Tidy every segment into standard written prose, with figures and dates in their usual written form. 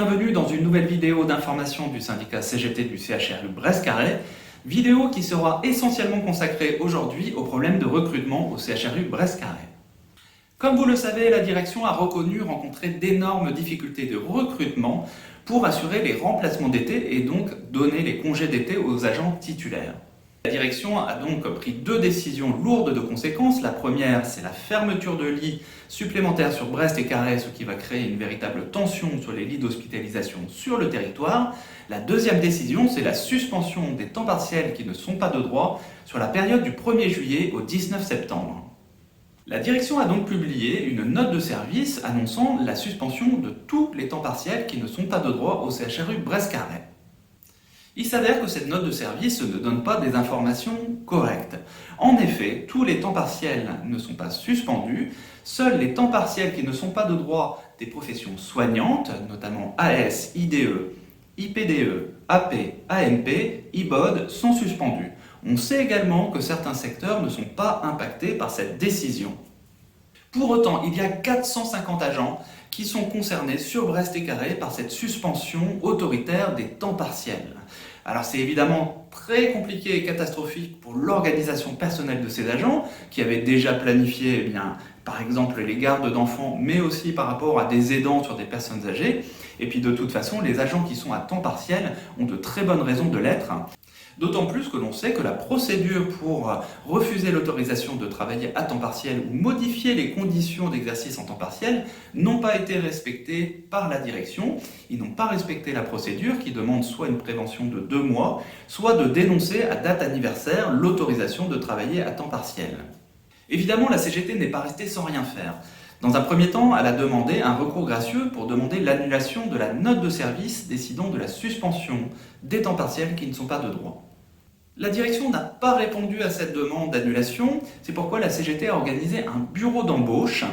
bienvenue dans une nouvelle vidéo d'information du syndicat CGT du CHRU Brest-Carré, vidéo qui sera essentiellement consacrée aujourd'hui aux problèmes de recrutement au CHRU Brest-Carré. Comme vous le savez, la direction a reconnu rencontrer d'énormes difficultés de recrutement pour assurer les remplacements d'été et donc donner les congés d'été aux agents titulaires. La direction a donc pris deux décisions lourdes de conséquences. La première, c'est la fermeture de lits supplémentaires sur Brest et Carré, ce qui va créer une véritable tension sur les lits d'hospitalisation sur le territoire. La deuxième décision, c'est la suspension des temps partiels qui ne sont pas de droit sur la période du 1er juillet au 19 septembre. La direction a donc publié une note de service annonçant la suspension de tous les temps partiels qui ne sont pas de droit au CHRU Brest-Carré. Il s'avère que cette note de service ne donne pas des informations correctes. En effet, tous les temps partiels ne sont pas suspendus, seuls les temps partiels qui ne sont pas de droit des professions soignantes, notamment AS, IDE, IPDE, AP, ANP, IBOD, sont suspendus. On sait également que certains secteurs ne sont pas impactés par cette décision. Pour autant, il y a 450 agents qui sont concernés sur Brest et Carré par cette suspension autoritaire des temps partiels. Alors c'est évidemment très compliqué et catastrophique pour l'organisation personnelle de ces agents qui avaient déjà planifié par exemple les gardes d'enfants, mais aussi par rapport à des aidants sur des personnes âgées. Et puis de toute façon, les agents qui sont à temps partiel ont de très bonnes raisons de l'être. D'autant plus que l'on sait que la procédure pour refuser l'autorisation de travailler à temps partiel ou modifier les conditions d'exercice en temps partiel n'ont pas été respectées par la direction. Ils n'ont pas respecté la procédure qui demande soit une prévention de 2 mois, soit de dénoncer à date anniversaire l'autorisation de travailler à temps partiel. Évidemment, la CGT n'est pas restée sans rien faire. Dans un premier temps, elle a demandé un recours gracieux pour demander l'annulation de la note de service décidant de la suspension des temps partiels qui ne sont pas de droit. La direction n'a pas répondu à cette demande d'annulation, c'est pourquoi la CGT a organisé un bureau d'embauche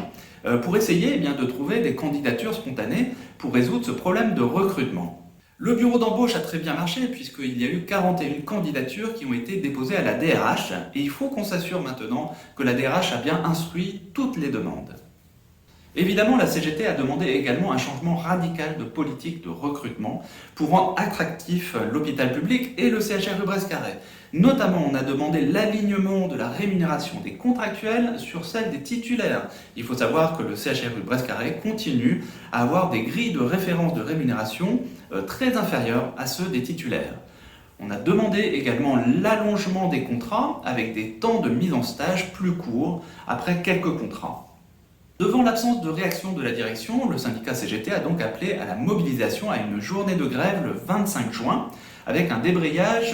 pour essayer de trouver des candidatures spontanées pour résoudre ce problème de recrutement. Le bureau d'embauche a très bien marché puisqu'il y a eu 41 candidatures qui ont été déposées à la DRH et il faut qu'on s'assure maintenant que la DRH a bien instruit toutes les demandes. Évidemment, la CGT a demandé également un changement radical de politique de recrutement pour rendre attractif l'hôpital public et le CHRU Brest-Carré. Notamment, on a demandé l'alignement de la rémunération des contractuels sur celle des titulaires. Il faut savoir que le CHRU Brest-Carré continue à avoir des grilles de référence de rémunération très inférieures à ceux des titulaires. On a demandé également l'allongement des contrats avec des temps de mise en stage plus courts après quelques contrats. Devant l'absence de réaction de la direction, le syndicat CGT a donc appelé à la mobilisation à une journée de grève le 25 juin avec un débrayage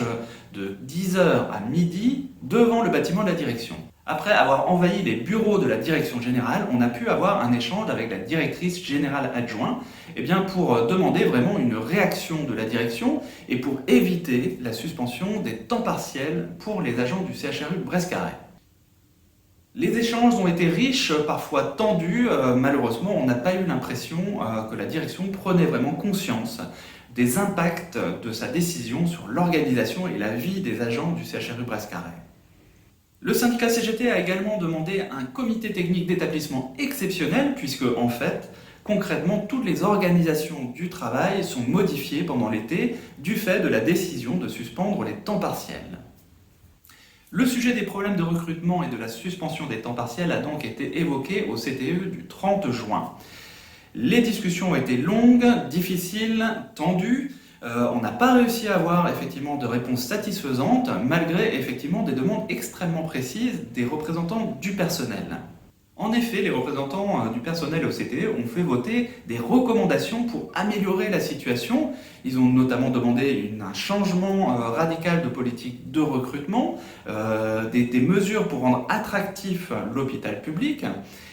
de 10h à midi devant le bâtiment de la direction. Après avoir envahi les bureaux de la direction générale, on a pu avoir un échange avec la directrice générale adjointe pour demander vraiment une réaction de la direction et pour éviter la suspension des temps partiels pour les agents du CHRU Brest-Carré. Les échanges ont été riches, parfois tendus. Malheureusement, on n'a pas eu l'impression que la direction prenait vraiment conscience des impacts de sa décision sur l'organisation et la vie des agents du CHRU Brest-Carré. Le syndicat CGT a également demandé un comité technique d'établissement exceptionnel puisque, en fait, concrètement, toutes les organisations du travail sont modifiées pendant l'été du fait de la décision de suspendre les temps partiels. Le sujet des problèmes de recrutement et de la suspension des temps partiels a donc été évoqué au CTE du 30 juin. Les discussions ont été longues, difficiles, tendues. On n'a pas réussi à avoir effectivement de réponses satisfaisantes malgré effectivement des demandes extrêmement précises des représentants du personnel. En effet, les représentants du personnel au CTE ont fait voter des recommandations pour améliorer la situation. Ils ont notamment demandé un changement radical de politique de recrutement, des mesures pour rendre attractif l'hôpital public.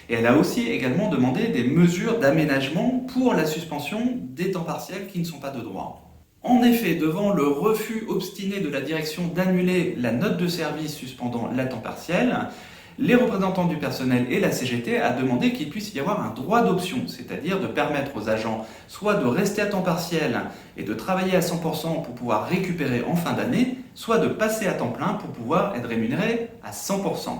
Et elle a aussi également demandé des mesures d'aménagement pour la suspension des temps partiels qui ne sont pas de droit. En effet, devant le refus obstiné de la direction d'annuler la note de service suspendant la temps partiel, les représentants du personnel et la CGT a demandé qu'il puisse y avoir un droit d'option, c'est-à-dire de permettre aux agents soit de rester à temps partiel et de travailler à 100% pour pouvoir récupérer en fin d'année, soit de passer à temps plein pour pouvoir être rémunérés à 100%.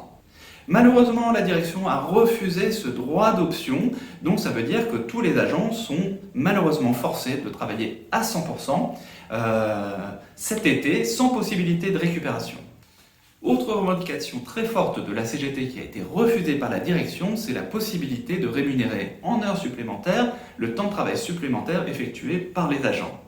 Malheureusement, la direction a refusé ce droit d'option, donc ça veut dire que tous les agents sont malheureusement forcés de travailler à 100% cet été sans possibilité de récupération. Autre revendication très forte de la CGT qui a été refusée par la direction, c'est la possibilité de rémunérer en heures supplémentaires le temps de travail supplémentaire effectué par les agents.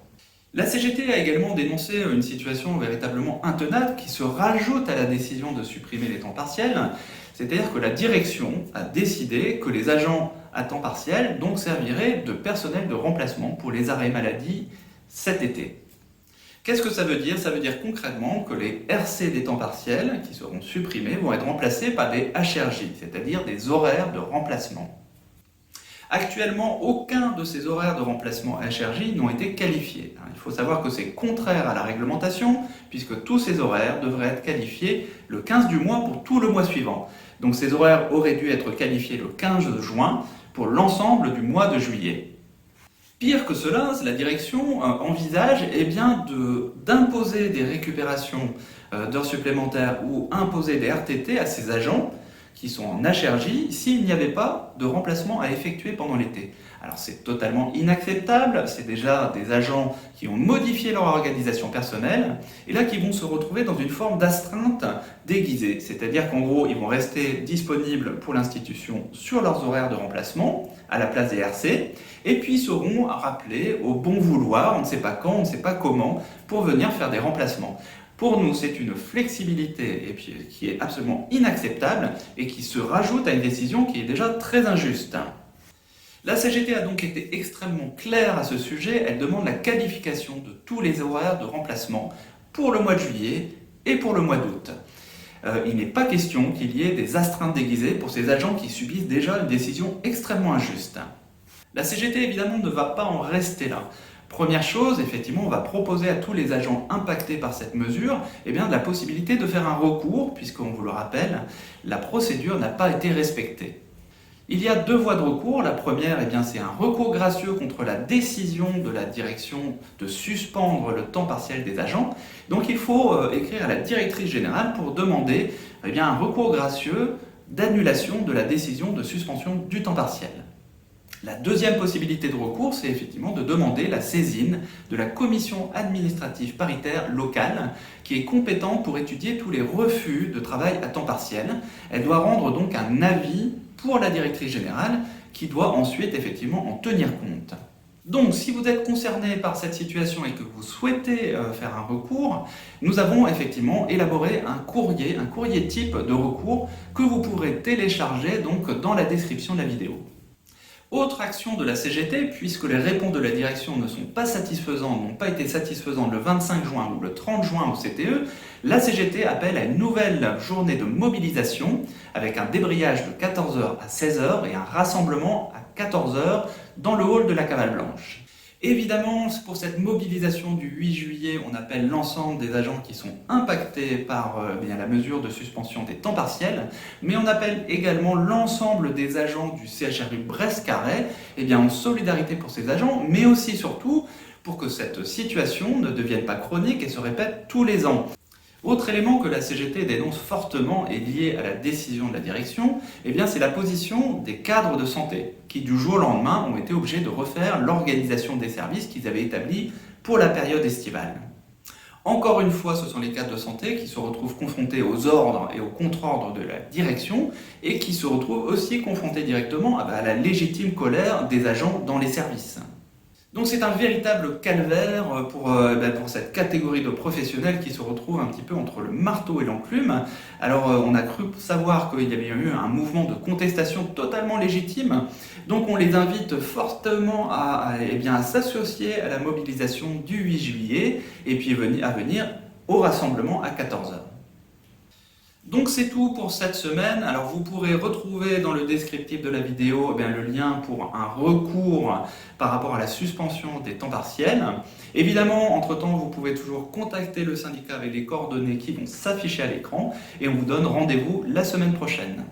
La CGT a également dénoncé une situation véritablement intenable qui se rajoute à la décision de supprimer les temps partiels, c'est-à-dire que la direction a décidé que les agents à temps partiel donc serviraient de personnel de remplacement pour les arrêts maladie cet été. Qu'est-ce que ça veut dire? Ça veut dire concrètement que les RC des temps partiels qui seront supprimés vont être remplacés par des HRJ, c'est-à-dire des horaires de remplacement. Actuellement, aucun de ces horaires de remplacement HRJ n'ont été qualifiés. Il faut savoir que c'est contraire à la réglementation, puisque tous ces horaires devraient être qualifiés le 15 du mois pour tout le mois suivant. Donc ces horaires auraient dû être qualifiés le 15 juin pour l'ensemble du mois de juillet. Pire que cela, la direction envisage d'imposer des récupérations d'heures supplémentaires ou imposer des RTT à ces agents qui sont en HRJ s'il n'y avait pas de remplacement à effectuer pendant l'été. Alors c'est totalement inacceptable, c'est déjà des agents qui ont modifié leur organisation personnelle et là qui vont se retrouver dans une forme d'astreinte déguisée, c'est-à-dire qu'en gros ils vont rester disponibles pour l'institution sur leurs horaires de remplacement à la place des RC et puis seront rappelés au bon vouloir, on ne sait pas quand, on ne sait pas comment, pour venir faire des remplacements. Pour nous, c'est une flexibilité qui est absolument inacceptable et qui se rajoute à une décision qui est déjà très injuste. La CGT a donc été extrêmement claire à ce sujet, elle demande la qualification de tous les horaires de remplacement pour le mois de juillet et pour le mois d'août. Il n'est pas question qu'il y ait des astreintes déguisées pour ces agents qui subissent déjà une décision extrêmement injuste. La CGT évidemment ne va pas en rester là. Première chose, effectivement, on va proposer à tous les agents impactés par cette mesure de la possibilité de faire un recours, puisqu'on vous le rappelle, la procédure n'a pas été respectée. Il y a deux voies de recours. La première, c'est un recours gracieux contre la décision de la direction de suspendre le temps partiel des agents. Donc il faut écrire à la directrice générale pour demander un recours gracieux d'annulation de la décision de suspension du temps partiel. La deuxième possibilité de recours, c'est effectivement de demander la saisine de la commission administrative paritaire locale qui est compétente pour étudier tous les refus de travail à temps partiel. Elle doit rendre donc un avis pour la directrice générale qui doit ensuite effectivement en tenir compte. Donc si vous êtes concerné par cette situation et que vous souhaitez faire un recours, nous avons effectivement élaboré un courrier type de recours que vous pourrez télécharger donc dans la description de la vidéo. Autre action de la CGT, puisque les réponses de la direction ne sont pas satisfaisantes, n'ont pas été satisfaisantes le 25 juin ou le 30 juin au CTE, la CGT appelle à une nouvelle journée de mobilisation avec un débrayage de 14h à 16h et un rassemblement à 14h dans le hall de la Cavale Blanche. Évidemment, pour cette mobilisation du 8 juillet, on appelle l'ensemble des agents qui sont impactés par la mesure de suspension des temps partiels, mais on appelle également l'ensemble des agents du CHRU Brest-Carray en solidarité pour ces agents, mais aussi surtout pour que cette situation ne devienne pas chronique et se répète tous les ans. Autre élément que la CGT dénonce fortement et lié à la décision de la direction, c'est la position des cadres de santé qui du jour au lendemain ont été obligés de refaire l'organisation des services qu'ils avaient établis pour la période estivale. Encore une fois, ce sont les cadres de santé qui se retrouvent confrontés aux ordres et aux contre-ordres de la direction et qui se retrouvent aussi confrontés directement à la légitime colère des agents dans les services. Donc c'est un véritable calvaire pour cette catégorie de professionnels qui se retrouvent un petit peu entre le marteau et l'enclume. Alors on a cru savoir qu'il y avait eu un mouvement de contestation totalement légitime, donc on les invite fortement à s'associer à la mobilisation du 8 juillet et puis à venir au rassemblement à 14h. Donc c'est tout pour cette semaine. Alors vous pourrez retrouver dans le descriptif de la vidéo le lien pour un recours par rapport à la suspension des temps partiels. Évidemment, entre-temps, vous pouvez toujours contacter le syndicat avec les coordonnées qui vont s'afficher à l'écran et on vous donne rendez-vous la semaine prochaine.